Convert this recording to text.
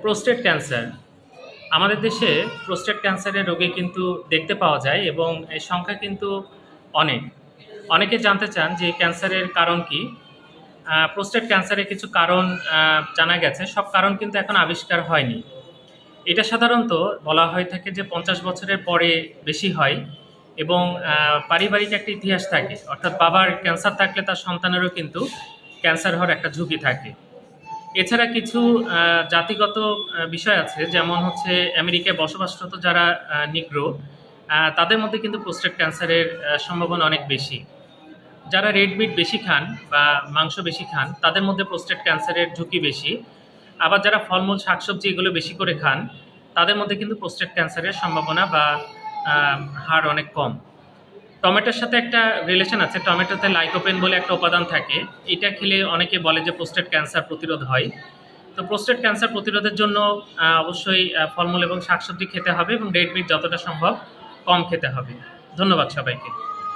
Prostate cancer আমাদের দেশে prostate ক্যান্সারের রোগী কিন্তু দেখতে পাওয়া যায় এবং এর সংখ্যা কিন্তু অনেক। অনেকে জানতে চান যে এই ক্যান্সারের কারণ কি? প্রোস্টেট ক্যান্সারের কিছু কারণ জানা গেছে। সব কারণ কিন্তু এখন আবিষ্কার হয়নি। এটা সাধারণত বলা হয়ে থাকে যে ৫০ বছরের পরে বেশি হয় এবং পারিবারিক একটা ইতিহাস থাকে। অর্থাৎ বাবার ক্যান্সার থাকলে তার সন্তানেরও কিন্তু ক্যান্সার হওয়ার একটা ঝুঁকি থাকে। এছাড়া কিছু জাতিগত বিষয় আছে, যেমন হচ্ছে আমেরিকায় বসবাসরত যারা নিগ্রো, তাদের মধ্যে কিন্তু প্রোস্টেট ক্যান্সারের সম্ভাবনা অনেক বেশি। যারা রেড মিট বেশি খান বা মাংস বেশি খান তাদের মধ্যে প্রোস্টেট ক্যান্সারের ঝুঁকি বেশি। আবার যারা ফলমূল শাকসবজি এগুলো বেশি করে খান তাদের মধ্যে কিন্তু প্রোস্টেট ক্যান্সারের সম্ভাবনা বা হার অনেক কম। টমেটোর সাথে একটা রিলেশন আছে। টমেটোতে লাইকোপেন বলে একটা উপাদান থাকে। এটা খেলে অনেকে বলে যে প্রোস্টেট ক্যান্সার প্রতিরোধ হয়। তো প্রোস্টেট ক্যান্সার প্রতিরোধের জন্য অবশ্যই ফলমূল এবং শাকসবজি খেতে হবে এবং রেড মিট যতটা সম্ভব কম খেতে হবে। ধন্যবাদ সবাইকে।